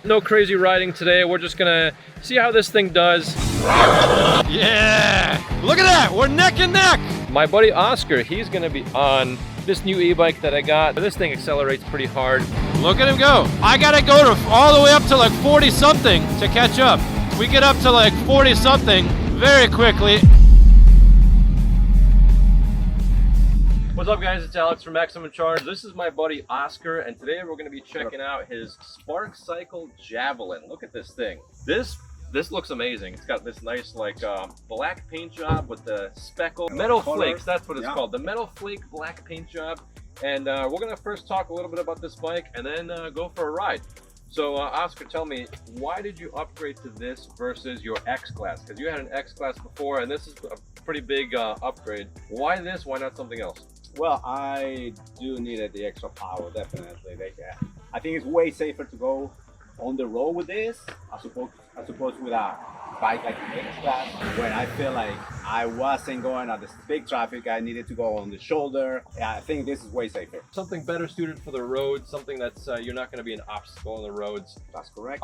No crazy riding today. We're just gonna see how this thing does. Yeah! Look at that! We're neck and neck! My buddy Oscar, he's gonna be on this new e-bike that I got. This thing accelerates pretty hard. Look at him go. I gotta go to all the way up to like 40 something to catch up. We get up to like 40 something very quickly. What's up guys, it's Alex from Maximum Charge. This is my buddy Oscar, and today we're gonna be checking out his Sparkcycle Javelin. Look at this thing. This looks amazing. It's got this nice like black paint job with the speckle metal flakes. That's what it's called. The metal flake black paint job. And we're gonna first talk a little bit about this bike and then go for a ride. So Oscar, tell me, why did you upgrade to this versus your X-Class? Because you had an X-Class before, and this is a pretty big upgrade. Why this? Why not something else? Well, I do need the extra power, definitely. I think it's way safer to go on the road with this as opposed with a bike like an X-Class, when I feel like I wasn't going at the big traffic, I needed to go on the shoulder. Yeah, I think this is way safer. Something better suited for the road, something that's you're not going to be an obstacle on the roads. That's correct.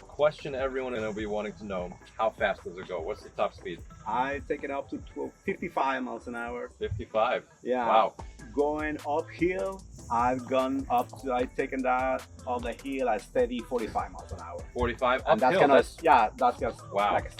Question everyone will be wanting to know, how fast does it go? What's the top speed? I take it up to 55 miles an hour. 55? Yeah. Wow. Going uphill, I've gone up to, I've taken that on the hill at steady 45 miles an hour. 45 and uphill? That's just wow. Like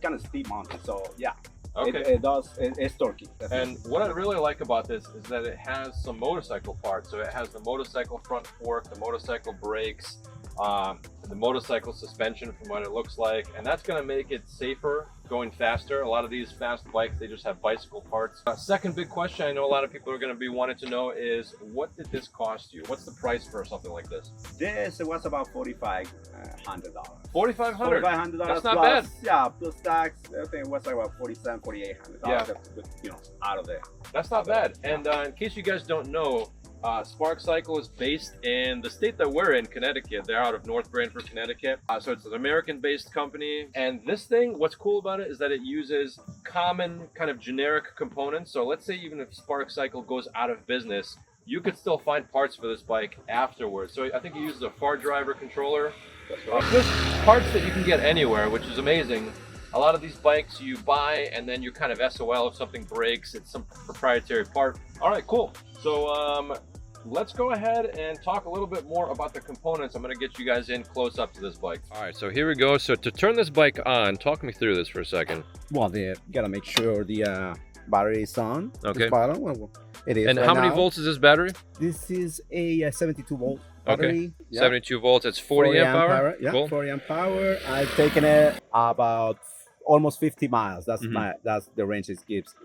kind of steep mountain. So yeah. Okay. It's torquey. Definitely. And what I really like about this is that it has some motorcycle parts. So it has the motorcycle front fork, the motorcycle brakes, the motorcycle suspension from what it looks like, and that's going to make it safer going faster. A lot of these fast bikes, they just have bicycle parts. Second big question I know a lot of people are going to be wanting to know is, what did this cost you? What's the price for something like this? This was about $4,500. $4,500? That's not plus, bad. Yeah, plus tax. I think it was like about $4,700, $4,800. Yeah. Out of there. That's not bad. And in case you guys don't know, Sparkcycle is based in the state that we're in, Connecticut. They're out of North Branford, Connecticut. So it's an American-based company. And this thing, what's cool about it is that it uses common kind of generic components. So let's say even if Sparkcycle goes out of business, you could still find parts for this bike afterwards. So I think it uses a far driver controller. Just parts that you can get anywhere, which is amazing. A lot of these bikes you buy and then you kind of SOL if something breaks. It's some proprietary part. All right, cool. So let's go ahead and talk a little bit more about the components. I'm going to get you guys in close up to this bike. All right, so here we go. So to turn this bike on, talk me through this for a second. Well, you gotta make sure the battery is on. Okay. Bottom. Well, it is. And right how many now. volts is this battery? This is a 72 volt battery. Okay, yeah. 72 volts. It's 40 amp hour. Yeah, cool. 40 amp hour. I've taken it about almost 50 miles. That's that's the range it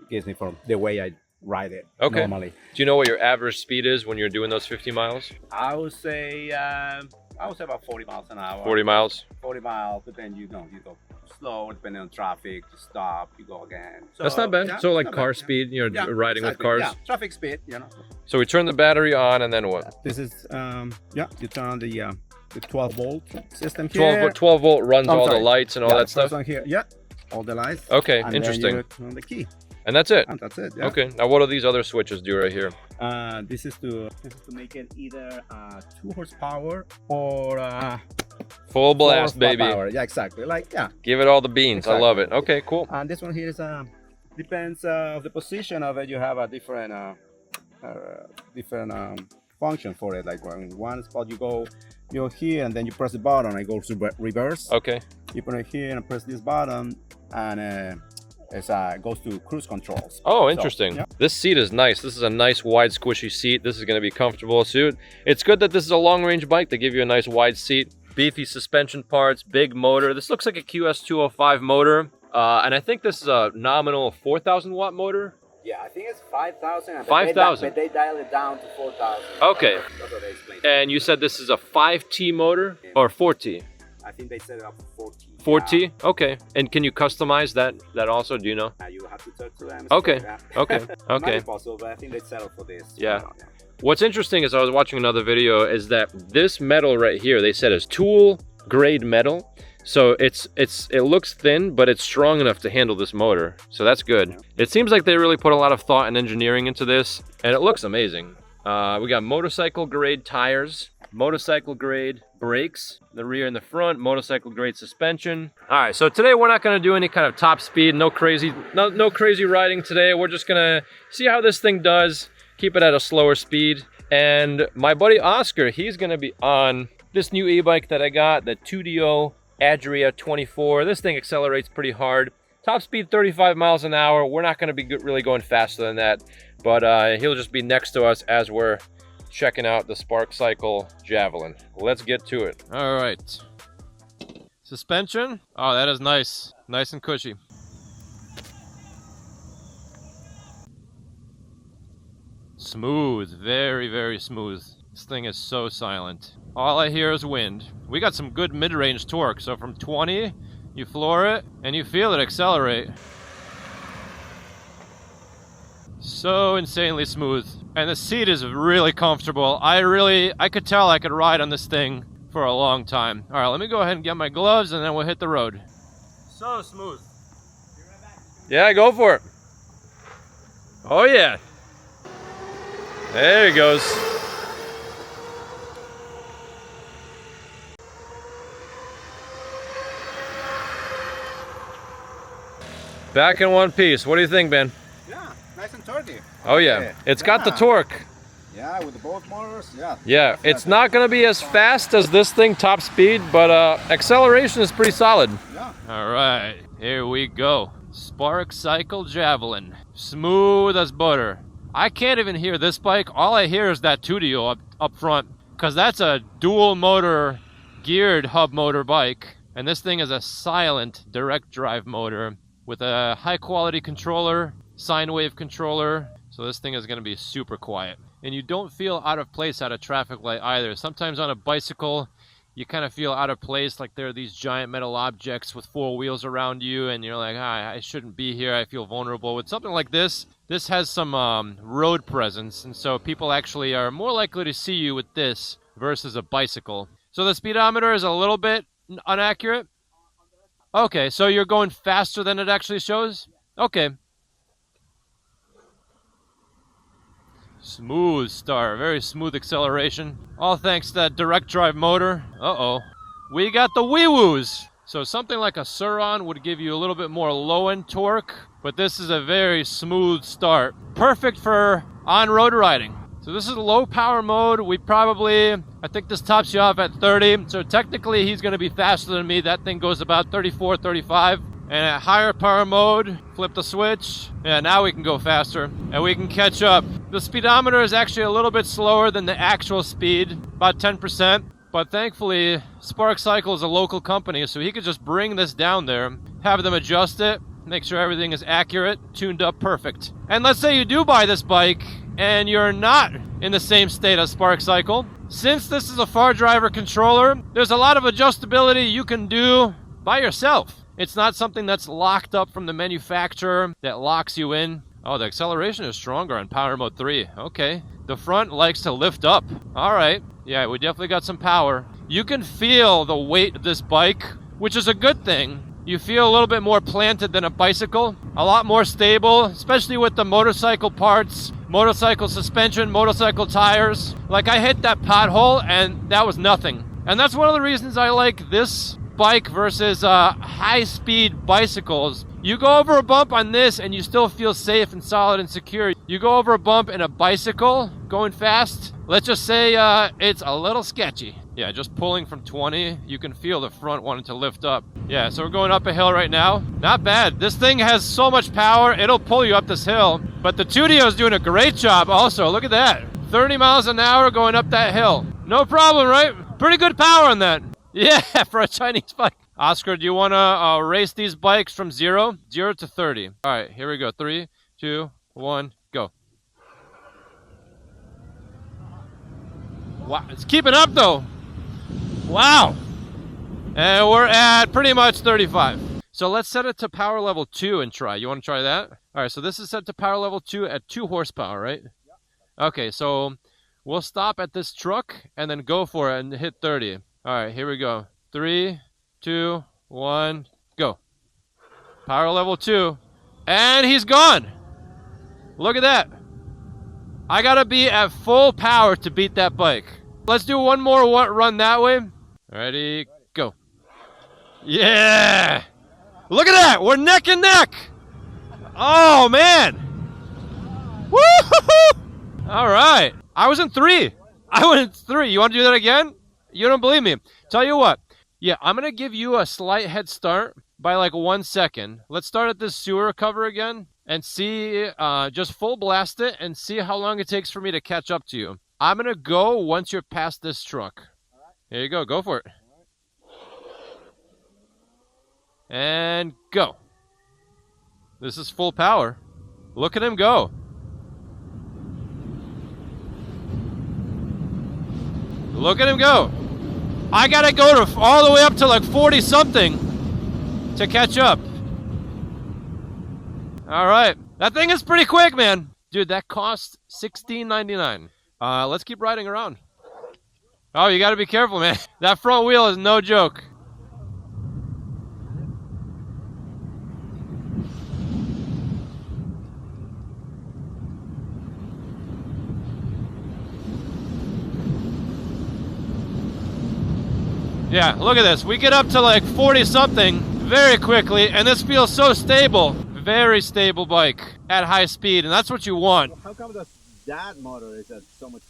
gives me from the way I ride it normally. Do you know what your average speed is when you're doing those 50 miles? I would say about 40 miles an hour. 40 miles? 40 miles, but then you go slow, depending on traffic, you stop, you go again. So, that's not bad. Yeah, so like car speed, you're riding with cars? Yeah, traffic speed, So we turn the battery on and then what? This is, you turn on the 12 volt system here. 12 volt runs all the lights and all that stuff? On here. Yeah, all the lights. Okay, and interesting. Then you turn on the key. And that's it? And that's it, yeah. Okay, now what do these other switches do right here? This is to make it either 2 horsepower or full blast, baby. Power. Yeah, exactly. Like, yeah. Give it all the beans. Exactly. I love it. Okay, cool. And this one here is depends of the position of it. You have a different function for it. Like in one spot you're here and then you press the button and it goes to reverse. Okay. You put it here and press this button and it goes to cruise controls. Oh, interesting. So, yeah. This seat is nice. This is a nice wide squishy seat. This is going to be comfortable. So it's good that this is a long range bike. They give you a nice wide seat, beefy suspension parts, big motor. This looks like a QS205 motor. And I think this is a nominal 4,000 watt motor. Yeah, I think it's 5,000. 5,000. But they dial it down to 4,000. Okay. That's what they explained. And you said this is a 5T motor or 4T? I think they set it up for 4T. 4T? Okay. And can you customize that also? Do you know? You have to talk to them. Okay. Okay. Okay. Might be possible, but I think they settled for this. Yeah. What's interesting is I was watching another video is that this metal right here, they said is tool grade metal. So it looks thin, but it's strong enough to handle this motor. So that's good. Yeah. It seems like they really put a lot of thought and engineering into this, and it looks amazing. We got motorcycle grade tires. motorcycle grade brakes, the rear and the front, motorcycle grade suspension. All right, so today we're not gonna do any kind of top speed, no crazy riding today. We're just gonna see how this thing does, keep it at a slower speed. And my buddy Oscar, he's gonna be on this new e-bike that I got, the Tuttio Adria24. This thing accelerates pretty hard. Top speed 35 miles an hour. We're not gonna be really going faster than that, but he'll just be next to us as we're checking out the Sparkcycle Javelin. Let's get to it. All right. Suspension. Oh, that is nice. Nice and cushy. Smooth. Very, very smooth. This thing is so silent. All I hear is wind. We got some good mid-range torque. So from 20, you floor it and you feel it accelerate. So insanely smooth. And the seat is really comfortable. I could tell I could ride on this thing for a long time. All right, let me go ahead and get my gloves and then we'll hit the road. So smooth. Yeah, go for it. Oh yeah. There he goes. Back in one piece. What do you think, Ben? Yeah, nice and torquey. Oh yeah, it's got the torque. Yeah, with the both motors, yeah. Yeah, it's not going to be as fast as this thing top speed, but acceleration is pretty solid. Yeah. All right, here we go. Sparkcycle Javelin, smooth as butter. I can't even hear this bike. All I hear is that Tuttio up front, because that's a dual motor geared hub motor bike, and this thing is a silent direct drive motor with a high quality controller, sine wave controller. So this thing is going to be super quiet. And you don't feel out of place at a traffic light either. Sometimes on a bicycle, you kind of feel out of place, like there are these giant metal objects with four wheels around you, and you're like, I shouldn't be here, I feel vulnerable. With something like this has some road presence, and so people actually are more likely to see you with this versus a bicycle. So the speedometer is a little bit inaccurate. Okay, so you're going faster than it actually shows? Okay. Smooth start, very smooth acceleration. All thanks to that direct drive motor. Uh-oh. We got the wee-woos. So something like a Sur-Ron would give you a little bit more low-end torque, but this is a very smooth start. Perfect for on-road riding. So this is low power mode. I think this tops you off at 30. So technically he's gonna be faster than me. That thing goes about 34, 35. And at higher power mode, flip the switch. Yeah, now we can go faster and we can catch up. The speedometer is actually a little bit slower than the actual speed, about 10%. But thankfully, Sparkcycle is a local company, so he could just bring this down there, have them adjust it, make sure everything is accurate, tuned up perfect. And let's say you do buy this bike and you're not in the same state as Sparkcycle. Since this is a far driver controller, there's a lot of adjustability you can do by yourself. It's not something that's locked up from the manufacturer that locks you in. Oh, the acceleration is stronger on power mode 3. Okay. The front likes to lift up. All right. Yeah, we definitely got some power. You can feel the weight of this bike, which is a good thing. You feel a little bit more planted than a bicycle. A lot more stable, especially with the motorcycle parts, motorcycle suspension, motorcycle tires. Like I hit that pothole and that was nothing. And that's one of the reasons I like this bike versus high-speed bicycles. You go over a bump on this and you still feel safe and solid and secure. You go over a bump in a bicycle going fast, let's just say it's a little sketchy. Yeah, just pulling from 20, you can feel the front wanting to lift up. Yeah, so we're going up a hill right now. Not bad. This thing has so much power, it'll pull you up this hill. But the Tuttio is doing a great job also. Look at that. 30 miles an hour going up that hill. No problem, right? Pretty good power on that. Yeah, for a Chinese bike. Oscar, do you want to race these bikes from 0 to 30? All right, here we go. 3, 2, 1, go. Wow, it's keeping up though. Wow. And we're at pretty much 35. So let's set it to power level 2 and try. You want to try that? All right, so this is set to power level 2 at 2 horsepower, right? Yeah. Okay, so we'll stop at this truck and then go for it and hit 30. All right, here we go. 3, 2, 1, go. Power level 2. And he's gone. Look at that. I gotta be at full power to beat that bike. Let's do one more run that way. Ready, go. Yeah! Look at that! We're neck and neck! Oh, man! Woo-hoo-hoo! All right. I was in 3. I went in 3. You want to do that again? You don't believe me. Tell you what. Yeah, I'm going to give you a slight head start by like 1 second. Let's start at this sewer cover again and see, just full blast it and see how long it takes for me to catch up to you. I'm going to go once you're past this truck. Here you go. Go for it. And go. This is full power. Look at him go. Look at him go. I gotta go to all the way up to like 40 something to catch up. All right. That thing is pretty quick, man. Dude, that costs $16.99. Let's keep riding around. Oh, you gotta be careful, man. That front wheel is no joke. Yeah, look at this. We get up to like 40 something very quickly, and this feels so stable. Very stable bike at high speed, and that's what you want. How come that motor is at so much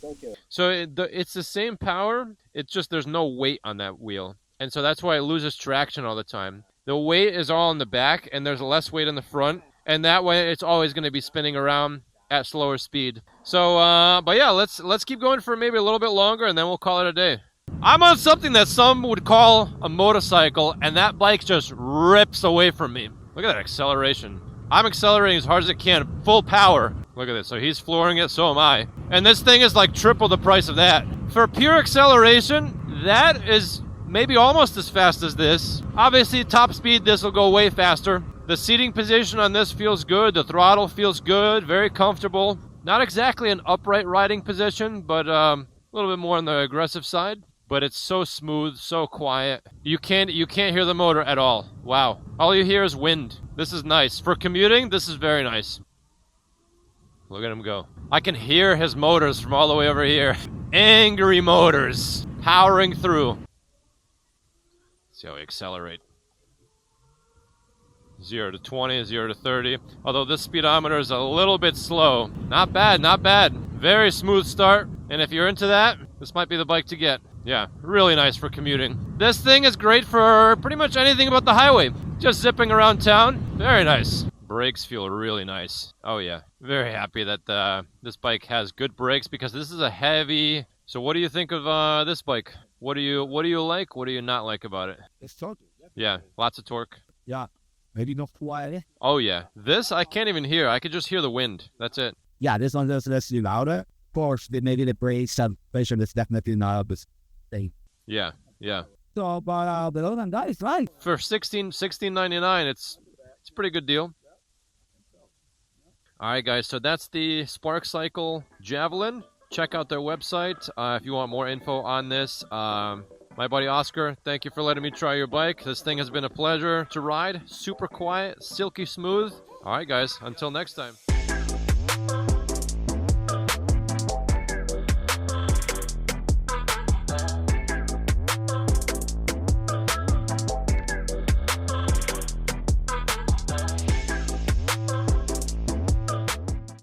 torque? So it's the same power. It's just there's no weight on that wheel, and so that's why it loses traction all the time. The weight is all in the back, and there's less weight in the front, and that way it's always going to be spinning around at slower speed. So, but yeah, let's keep going for maybe a little bit longer, and then we'll call it a day. I'm on something that some would call a motorcycle, and that bike just rips away from me. Look at that acceleration. I'm accelerating as hard as it can, full power. Look at this. So he's flooring it, so am I. And this thing is like triple the price of that. For pure acceleration, that is maybe almost as fast as this. Obviously, top speed, this will go way faster. The seating position on this feels good. The throttle feels good, very comfortable. Not exactly an upright riding position, but a little bit more on the aggressive side. But it's so smooth, so quiet. You can't hear the motor at all. Wow. All you hear is wind. This is nice. For commuting, this is very nice. Look at him go. I can hear his motors from all the way over here. Angry motors. Powering through. See how we accelerate. 0 to 20, 0 to 30. Although this speedometer is a little bit slow. Not bad, not bad. Very smooth start. And if you're into that, this might be the bike to get. Yeah, really nice for commuting. This thing is great for pretty much anything about the highway. Just zipping around town. Very nice. Brakes feel really nice. Oh yeah, very happy that this bike has good brakes because this is a heavy. So what do you think of this bike? What do you like? What do you not like about it? It's torque. Yeah, lots of torque. Yeah, maybe not quiet. Oh yeah, this I can't even hear. I could just hear the wind. That's it. Yeah, this one is less louder. Of course, maybe the brakes and pressure is definitely not the same. Yeah, yeah. So, but below than that, it's right. For $16.99, it's a pretty good deal. All right, guys. So that's the Sparkcycle Javelin. Check out their website if you want more info on this. My buddy Oscar, thank you for letting me try your bike. This thing has been a pleasure to ride. Super quiet, silky smooth. All right, guys. Until next time.